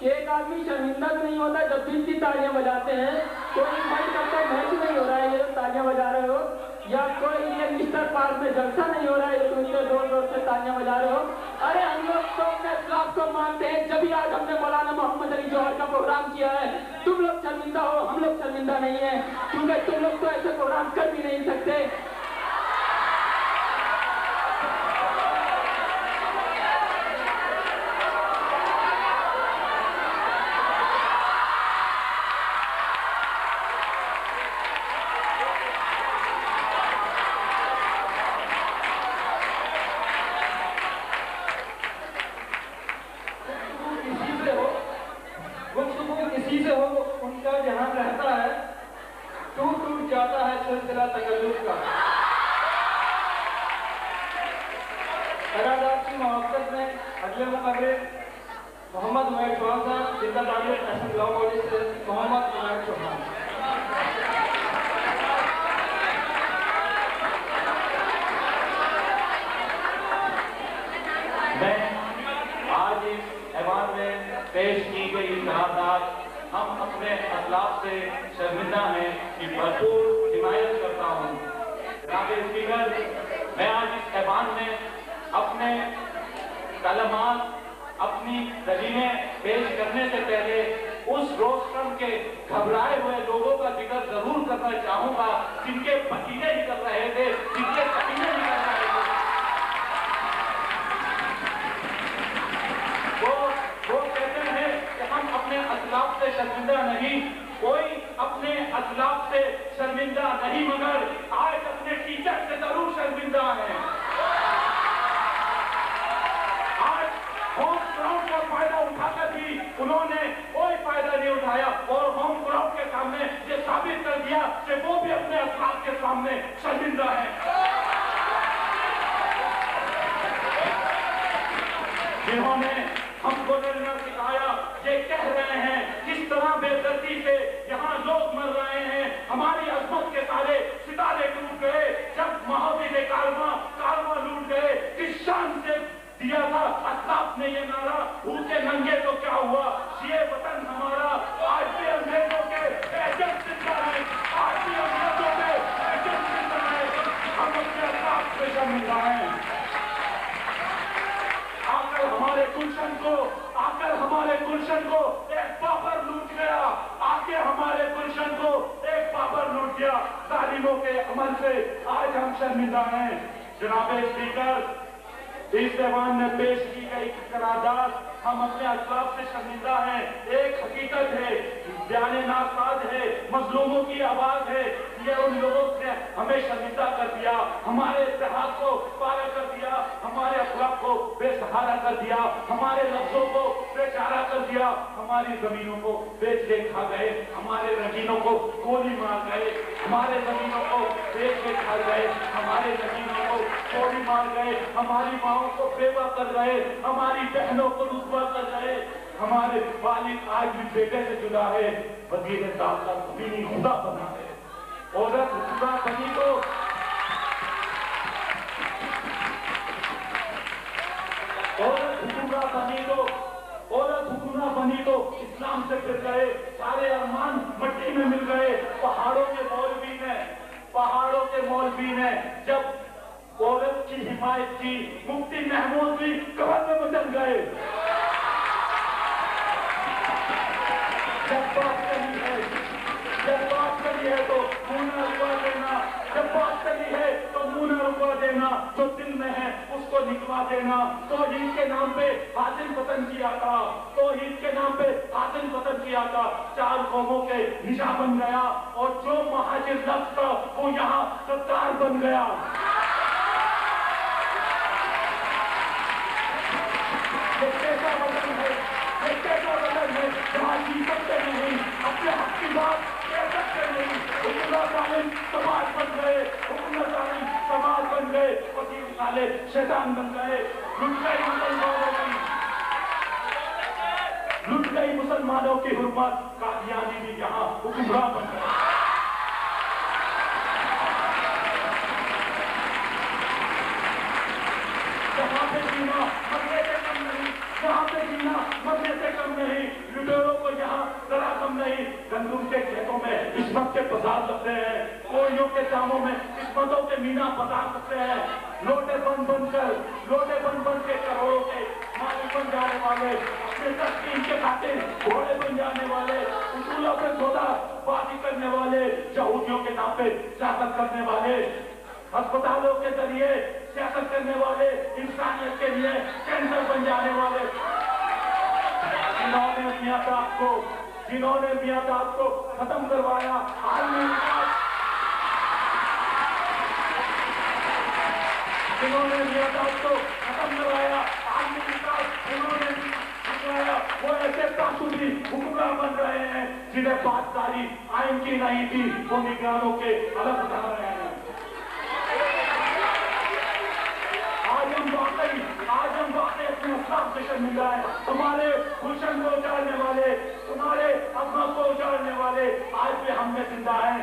कि एक आदमी शर्मिंदा भी नहीं होता जब भी तालियां बजाते हैं। कोई मन करता मैच नहीं हो रहा है, ये तालियां बजा रहे हो, या कोई ये मिस्टर पार्क में जलसा नहीं हो रहा है, तो इतने जोर जोर से तालियां बजा रहे हो। अरे हम लोग तो अपने इस्लाम को मानते हैं, जब भी आज हमने मौलाना मोहम्मद अली जौहर का प्रोग्राम किया है। तुम लोग शर्मिंदा हो, हम लोग शर्मिंदा नहीं है, क्योंकि तुम लोग तो ऐसे प्रोग्राम कर भी नहीं सकते। किसी से हो उनका जहां रहता है, टूट जाता है सिलसिला तकल्लुफ का। करारदाद की मोहब्बत में अगले मुकाबले मोहम्मद उमैर चौहान साहब, जिनका ताल्लुक नेशनल लॉ कॉलेज से। मोहम्मद उमैर चौहान। मैं आज इस ऐवान में पेश की गई करारदाद हम अपने असलाफ से शर्मिंदा हैं कि भरपूर हिमायत करता हूँ। जनाब स्पीकर, मैं आज इस ऐवान में अपने कलमात, अपनी दलीलें पेश करने से पहले उस रोस्ट्रम के घबराए हुए लोगों का जिक्र जरूर करना चाहूंगा, जिनके पसीने निकल रहे थे, जिनके पसीने निकल रहे थे। वो कहते हैं कि हम अपने असलाफ से शर्मिंदा नहीं, कोई अपने असलाफ से शर्मिंदा नहीं, मगर आज अपने टीचर से जरूर शर्मिंदा है। आज होम ग्राउंड का फायदा उठाकर भी उन्होंने कोई फायदा नहीं उठाया, और होम ग्राउंड के सामने ये साबित कर दिया कि वो भी अपने असलाफ के सामने शर्मिंदा है। जिन्होंने हमको डरना सिखाया, ये कह रहे हैं किस तरह बेदर्दी से यहाँ लोग मर रहे हैं, हमारी अजमत के सारे सितारे टूट गए, जब महावीर कारवा लूट गए, किस शान से दिया था असलाफ ने ये नारा, भूखे नंगे तो क्या हुआ, ये वतन हमारा। आज भी अंग्रेजों के एजेंट जिंदा है, आज भी अंग्रेजों के एजेंट जिंदा है, हम अपने असलाफ से शर्मिंदा हैं। गुलशन को आकर हमारे गुलशन को एक बाबर लूट गया, आके हमारे गुलशन को एक बाबर लूट गया। जालिमों के अमल से आज हम शर्मिंदा हैं। जनाब स्पीकर, इस ऐवान में पेश की गई करारदाद हम अपने अखलाक से शर्मिंदा हैं। एक हकीकत है, बयान नासाज है, मजलूमों की आवाज है। ये उन लोगों ने हमें शर्मिंदा कर दिया, हमारे इत्तेहाद को पारा कर दिया, हमारे अखलाक को बेसहारा कर दिया, हमारे लफ्जों को बेचारा कर दिया, हमारी जमीनों को बेच के खा गए, हमारे रंगीनों को गोली मार गए, हमारे जमीनों को बेच के खा गए, हमारे रंगीनों को गोली मार गए, हमारी माओं को बेवा कर रहे, हमारी बहनों को रुस्वा कर रहे, हमारे वालिद आज भी बेटे से जुदा है। वजीर दाखिला जमीनी खुदा बना है। औरत हुक्मरान बनी तो औरत हुक्मरान बनी तो इस्लाम से फिर गए, सारे अरमान मट्टी में मिल गए। पहाड़ों के मौलवी ने जब औरत की हिमायत की, मुफ्ती महमूद भी कब्र में बदल गए। जब बात करी है तो मुंह न रुकवा देना, जब बात करी है तो मुंह न रुकवा देना, जो दिल में है उसको निकलवा देना। तौहीद के नाम पे हासिल वतन किया था, तौहीद के नाम पे हासिल वतन किया था, 4 कौमों के निशा बन गया, और जो महाजिर लफ्ज था वो यहाँ सत्तार बन गया। ये कैसा वतन है, ये कैसा वतन है जहाँ जी सकते नहीं, अपने हक की बात कह सकते नहीं। हुकूमत जालिम समाज बन गए, हुकूमत जालिम समाज बन गए, वकील साले शैतान बन गए। लुट गई मुसलमानों की हुर्मत, कादियानी भी यहाँ हुक्मरान बन गए। जहाँ पे जीना मरने से कम नहीं, जहाँ पे जीना मरने से कम नहीं, लुटेरों को यहाँ जरा कम नहीं। गंदुम के खेतों में किस्मत के बाजार लगते हैं, कोयलों के जामों में किस्मतों के मीना बाजार लगते हैं। लोटे बन के करोड़ों के मालिक बन जाने वाले, अपने तस्कीन के खातिर घोड़े बन जाने वाले, उसूलों पे सौदाबाजी करने वाले, यहूदियों के नाम पे सियासत करने वाले, अस्पतालों के जरिए सियासत करने वाले, इंसानियत के लिए कैंसर बन जाने वाले, जिन्होंने मियादाद को खत्म करवाया, जिन्होंने मियादाद को खत्म करवाया, आलमी विकास उन्होंने करवाया, वो ऐसे ताशुदी हुक्मरान बन रहे हैं जिन्हें बातदारी आइन की नहीं थी, वो निगरानों के अलग उठा रहे हैं। आज हम वाकई अपने अस्लाफ से शर्मिंदा है। हमारे गुलशन को उजाड़ने वाले, तुम्हारे अजमत को उजाड़ने वाले आज भी हम में जिंदा है।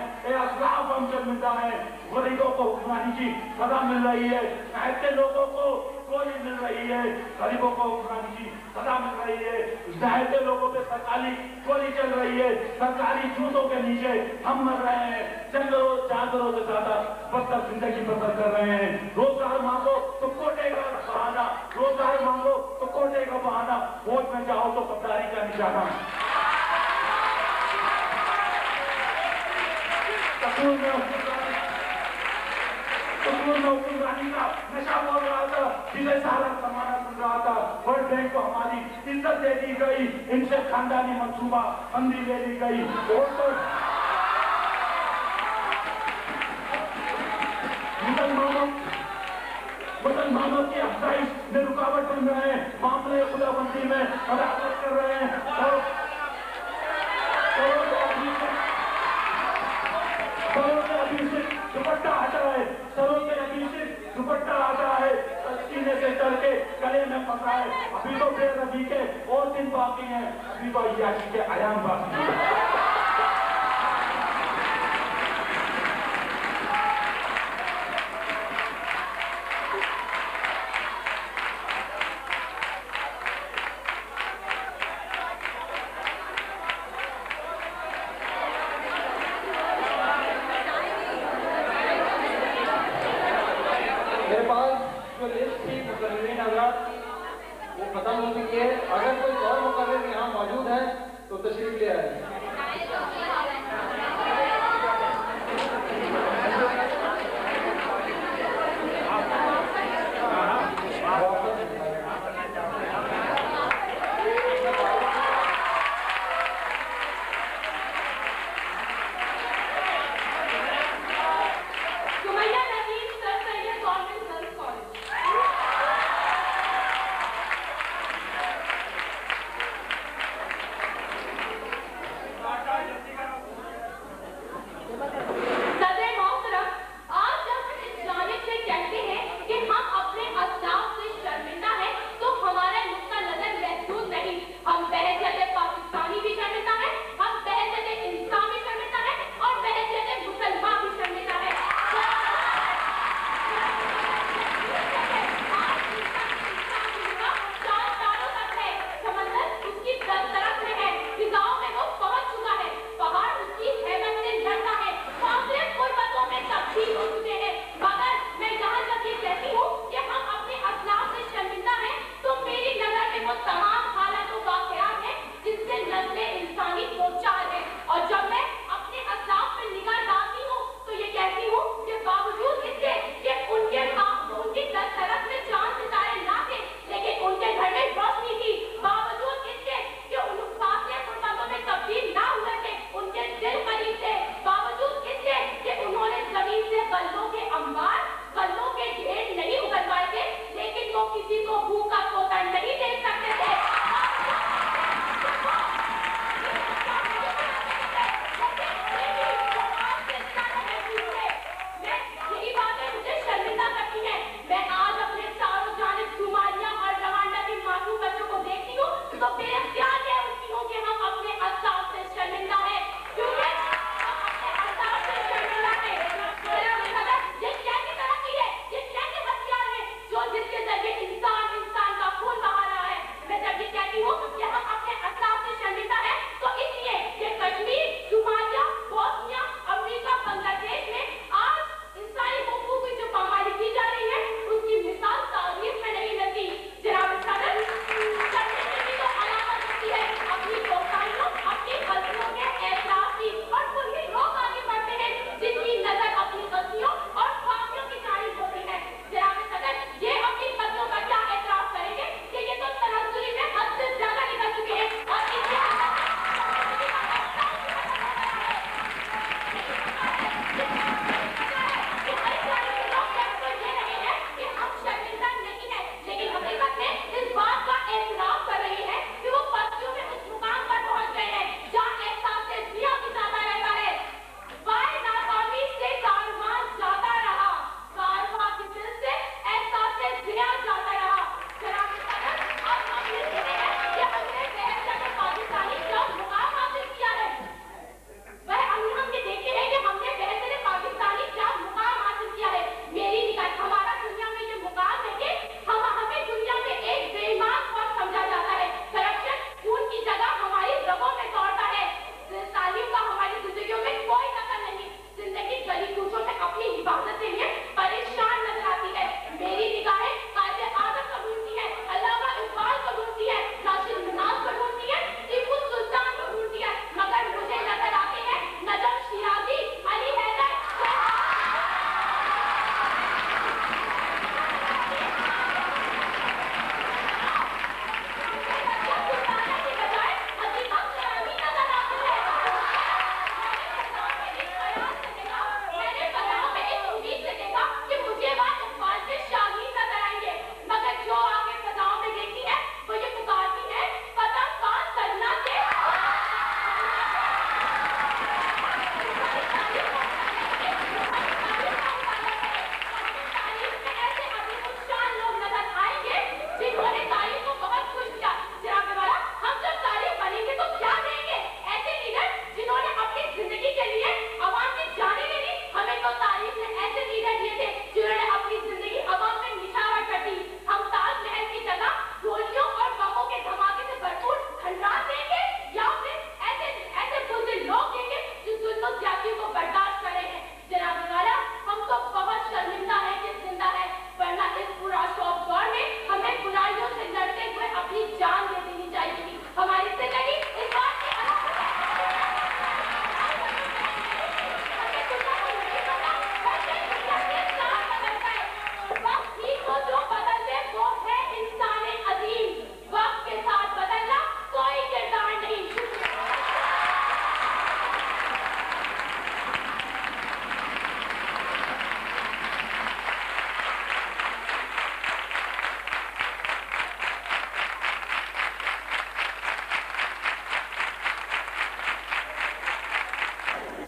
अस्लाफ हम शर्मिंदा है। गरीबों को हुक्मरानी की सजा मिल रही है, ऐसे लोगों को गोली मिल रही है, गरीबों को हुक्मरानी की सजा मिल रही है, ऐसे लोगों पे सरकारी गोली चल रही है, सरकारी जूतों के नीचे हम मर रहे हैं, जानवरों से ज्यादा बदतर जिंदगी बसर कर रहे हैं। रोजगार मांगो तो कोटे का बहाना, रोजगार मांगो तो कोटे का बहाना, वोट में जाओ तो गद्दारी का निशाना। कसूर में हुक्मरानी का नशा बोल रहा था, जिसे सारा जमाना सुन रहा था। वर्ल्ड बैंक को हमारी इज्जत दे दी गई, इनसे खानदानी मंसूबा बंदी ले ली गई। मुसलमानों की अफजाइश में रुकावट बन रहे हैं, मामले खुदाबंदी में अदालत कर रहे हैं, और दुपट्टा हटा है, सरों से अभिषेक दुपट्टा हटा है, सीने से चढ़ के गले में फंसा है। अभी तो बेरबी के और दिन बाकी हैं, अभी तो याशी के आयाम बाकी हैं। खत्म हो चुकी है। अगर कोई और मुकर्रर यहाँ मौजूद है तो तशरीफ ले आए।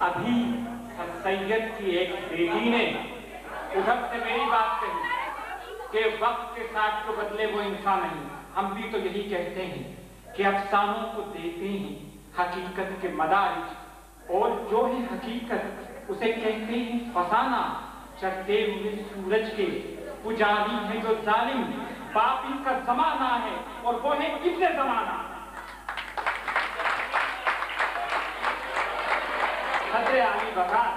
अभी सैयद की एक बेटी ने उधर से मेरी बात कही कि वक्त के साथ तो बदले वो इंसान नहीं। हम भी तो यही कहते हैं कि अफसानों को देते हैं हकीकत के मदारिज, और जो है हकीकत उसे कहते हैं फसाना। चढ़ते हुए सूरज के पुजारी है जो जालिम, पापी का जमाना है और वो है इब्ने जमाना। हजरे आली बकार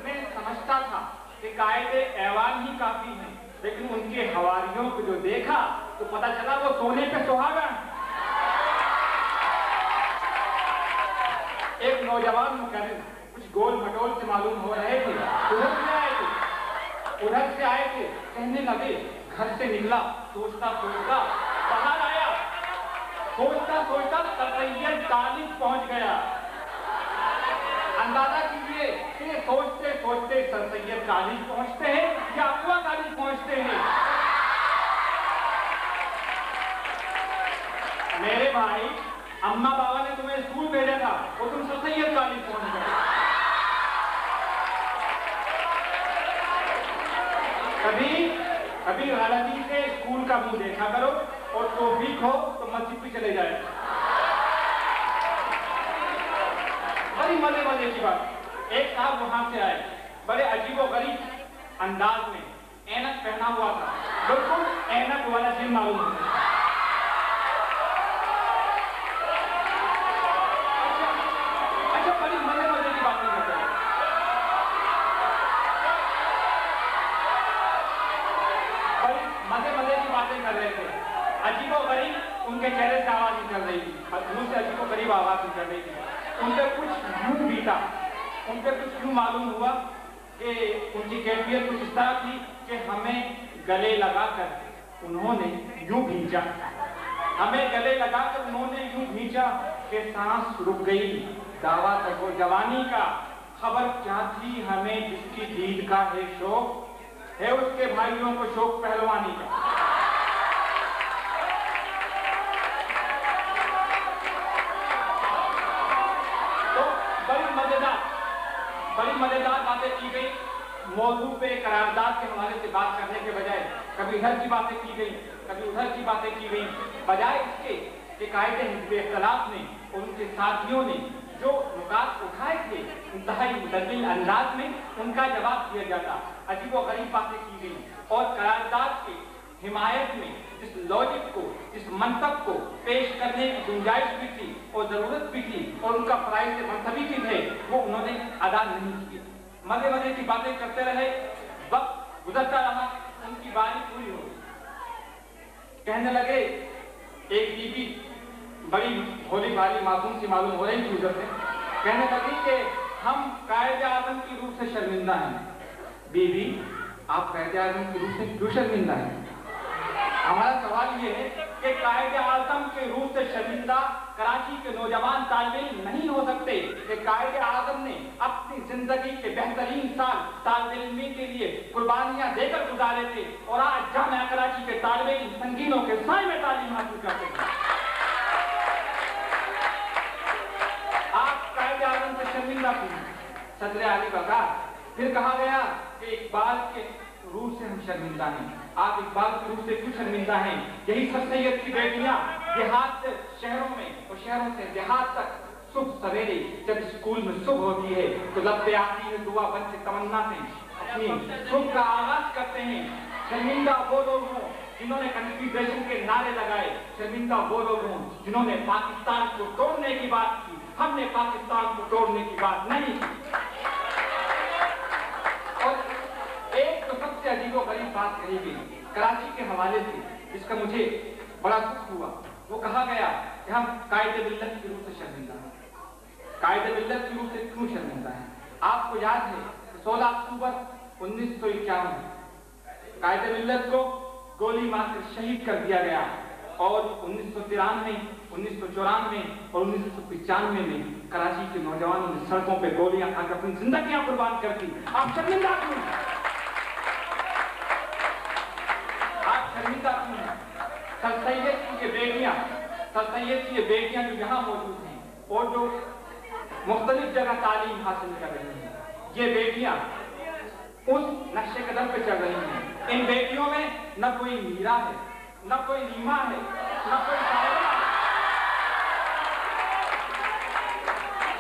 मैं समझता था कि कायदे ऐवान ही काफी है, लेकिन उनके हवारियों को जो देखा तो पता चला वो सोने पे सुहागा। एक नौजवान मुकर्रिर कुछ गोल मटोल से मालूम हो रहे थे, उधर से आए थे, कहने लगे घर से निकला सोचता सोचता बाहर आया, सोचता सोचता सैयद कॉलेज पहुंच गया। अंदाजा कीजिए कि सोचते सोचते सर सैयद कॉलेज पहुंचते हैं या अकवा कॉलेज पहुंचते हैं। मेरे भाई, अम्मा बाबा ने तुम्हें स्कूल भेजा था और तुम सर सैयद कॉलेज पहुंच गए। कभी गलती से स्कूल का मुंह देखा करो और तौफीक हो तो मस्जिद भी चले जाए। बड़ी मजे की बात, एक साहब वहां से आए, बड़े अजीबोगरीब अंदाज में, ऐनक पहना हुआ था, बिल्कुल ऐनक वाला सीन मालूम होता। अच्छा, बड़ी मजे की बात नहीं करते, बड़ी मजे की बातें कर रहे थे। अजीबोगरीब उनके चेहरे से आवाज निकल रही थी, मुंह से अजीबोगरीब आवाज निकल रही थी। उनके कुछ यूं बीता, उनके कुछ यूं मालूम हुआ कि उनकी कैफियत कुछ इस तरह थी कि हमें गले लगाकर उन्होंने यूं भींचा, हमें गले लगाकर उन्होंने यूं भींचा कि सांस रुक गई। दावा था वो जवानी का, खबर क्या थी हमें जिसकी दीद का है शौक, है उसके भाइयों को शौक पहलवानी का। बड़ी मजेदार बातें की गई। मौजू पे करारदाद के हवाले से बात करने के बजाय कभी इधर की बातें की गई, कभी उधर की बातें की गई, बजाय इसके कि कायदे हिज़्ब इख्तिलाफ ने और उनके साथियों ने जो नुकात उठाए थे इंतहाई मुतद्दिल अंदाज में उनका जवाब दिया जाता। अजीबोगरीब बातें की गई और करारदाद के हिमायत में जिस लॉजिक को, जिस मंतक को पेश करने की गुंजाइश भी थी और जरूरत भी थी और उनका फराइज से मनसबी भी थे, वो उन्होंने अदा नहीं किए। मजे की बातें करते रहे, वक्त गुजरता रहा, उनकी बारी पूरी हो गई। कहने लगे, एक बीबी बड़ी भोली भाली मासूम सी मालूम हो रही थी उधर से, कहने लगी कि हम कायदे आज़म की रूह से शर्मिंदा हैं। बीबी, आप कायदे आज़म की रूह से क्यों शर्मिंदा हैं? हमारा सवाल ये है कि कायदे आज़म के रूह से शर्मिंदा कराची के नौजवान तालिबे इल्म नहीं हो सकते कि कायदे आज़म ने अपनी जिंदगी के बेहतरीन साल तालिबे इल्मी के लिए कुर्बानियां देकर गुजारे थे और आज जामिया कराची के तालिबे इल्म संगीनों के साए में तालीम हासिल करते हैं। आप कायदे आज़म से शर्मिंदा क्यों? सदर आली बकार। फिर कहा गया कि इकबाल के रूह से हम शर्मिंदा हैं। आप इकबाल की रूह से क्यों शर्मिंदा हैं? यही सर सैयद की बेटियां देहात से शहरों में और शहरों से देहात तक सुबह सवेरे जब स्कूल में सुबह होती है तो लब पे आती है दुआ बन से तमन्ना से अपनी सुबह का आगाज करते हैं। शर्मिंदा वो लोग हों जिन्होंने कन्फेडरेशन के नारे लगाए, शर्मिंदा वो लोग हों जिन्होंने पाकिस्तान को तोड़ने की बात की। हमने पाकिस्तान को तोड़ने की बात नहीं की। और एक तो सबसे अजीबोगरीब बात कही गई कराची के हवाले से, जिसका मुझे बड़ा दुख हुआ। वो कहा गया कि हम कायदे मिल्लत की रूह से शर्मिंदा हैं। कायदे मिल्लत की रूह से क्यों शर्मिंदा हैं? आपको याद है 16 अक्टूबर 1951 कायदे मिल्लत को गोली मारकर शहीद कर दिया गया और 1993, 1994 और 1995 में कराची के नौजवानों ने सड़कों पे गोलियां खाकर अपनी जिंदगियां कुर्बान कर दी। आप शर्मिंदा क्यों हैं? आप शर्मिंदा क्यों हैं? सर सैयद की ये बेटियां जो यहाँ मौजूद हैं और जो मुख्तलिफ जगह तालीम हासिल कर रही हैं। ये बेटियां उस नक्शे कदम पे चल रही हैं। इन बेटियों में न कोई मीरा है, न कोई रीमा है, न कोई साहिबा है।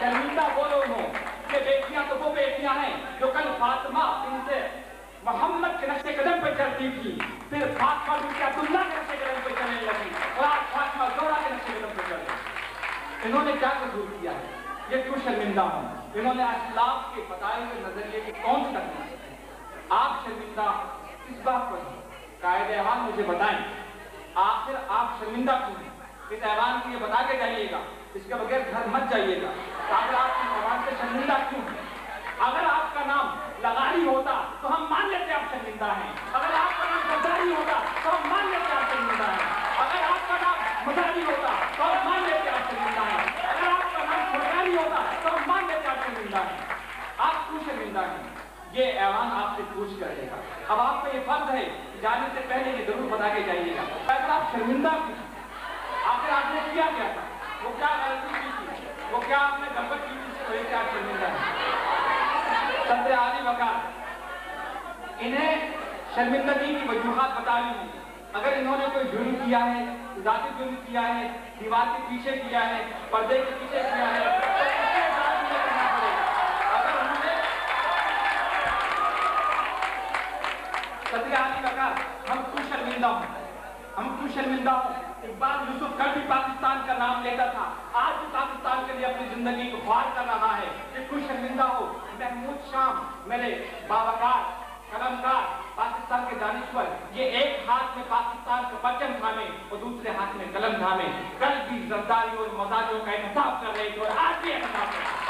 शर्मिंदा वो लोग हों, ये बेटियां तो वो बेटियां हैं जो कल फातिमा इनसे मोहम्मद के नक्शे कदम पे चलती थी, फिर फातिमा बिनते अब्दुल्लाह के नक्शे कदम पे चलने लगी और आज फातिमा ज़ोहरा के नक्शे कदम पे चल रही। इन्होंने क्या कसूर किया है? ये क्यों शर्मिंदा हों? इन्होंने इस्लाम के बताए हुए नजरिए की कौन सी तकलीफ है? आप शर्मिंदा किस बात पर हैं? कायदे ऐवान मुझे बताएं, आखिर आप शर्मिंदा क्यों हैं? इस ऐवान को ये बता के जाइएगा, इसके बगैर घर मत जाइएगा। आखिर आप इस ऐवान से शर्मिंदा क्यों हैं? अगर आपका नाम लगानी होता तो हम मान लेते आप शर्मिंदा हैं। अगर आपका नाम गद्दारी होता तो हम मान लेते आप शर्मिंदा हैं। अगर आपका नाम मजारी होता तो हम मान लेते आप शर्मिंदा हैं। अगर आपका नाम फुरकानी होता तो हम मान लेते आप शर्मिंदा हैं। आप क्यों शर्मिंदा हैं? ये ऐवान आपसे पूछ करेगा। अब आपका ये फर्ज है कि जाने से पहले ये जरूर बता के जाइएगा, अगर आप शर्मिंदा क्यों? आखिर आपने किया क्या था? वो क्या गलती की थी? वो क्या आपने गड़बड़ की थी जिसकी वजह से आप शर्मिंदा हैं? सदर आली वकार इन्हें शर्मिंदगी की वजूहात बतानी होंगी। अगर इन्होंने कोई जुर्म किया है, जाति जुर्म किया है, दीवार के पीछे किया है, पर्दे के पीछे किया है, तो उसे इकरार नहीं करना पड़ेगा। अगर उन्होंने सदर आली वकार हम क्यों शर्मिंदा हूँ? हम क्यों शर्मिंदा हूँ? इकबाल यूसुफ कल भी पाकिस्तान का नाम लेता था, आज भी पाकिस्तान के लिए अपनी जिंदगी को ख्वार कर रहा है। ये क्यों शर्मिंदा हो? महमूद शाम मेरे बावकार कलमकार पाकिस्तान के दानिश्वर, ये एक हाथ में पाकिस्तान का परचम थामे और दूसरे हाथ में कलम थामे कल भी जरदारी और मौदारियों का इंतजाम कर रहे थे और आज भी इंतजाम कर रहे हैं।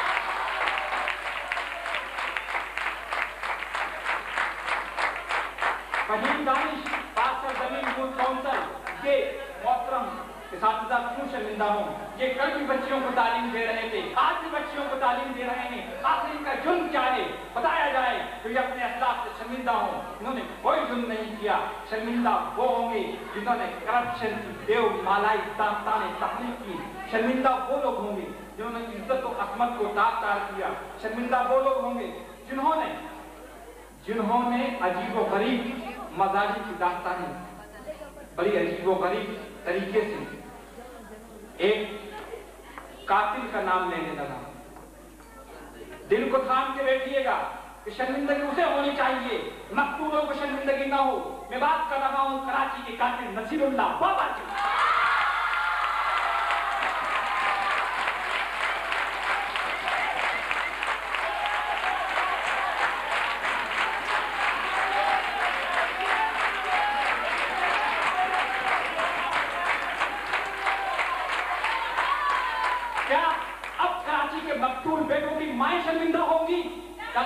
फहीम दानिश पाक जमीन गुल काउंसिल ये मोहतरम इसातिज़ा क्यों शर्मिंदा हों? ये कल भी बच्चियों को तालीम दे रहे थे, आज भी बच्चियों को तालीम दे रहे हैं। आखिर इनका जुर्म क्या है बताया जाए तो ये अपने अखलाक से शर्मिंदा हों। इन्होंने कोई जुर्म नहीं किया। शर्मिंदा वो होंगे जिन्होंने करप्शन की देव मालाई दास्तानें तख्लीक की। शर्मिंदा वो लोग होंगे जिन्होंने इज्जत और असमत को दाग तार किया। शर्मिंदा वो लोग होंगे जिन्होंने अजीबो गरीब मजाजी की दास्तानें बड़ी अजीबो गरीब तरीके से एक कातिल का नाम लेने लगा। दिल को थाम के बैठिएगा कि शर्मिंदगी उसे होनी चाहिए, मकतूलों को शर्मिंदगी ना हो। मैं बात कर रहा हूं कराची के कातिल नसीरुल्लाह बाबा की। मकतूल बेटों की माएं शर्मिंदा होंगी? क्या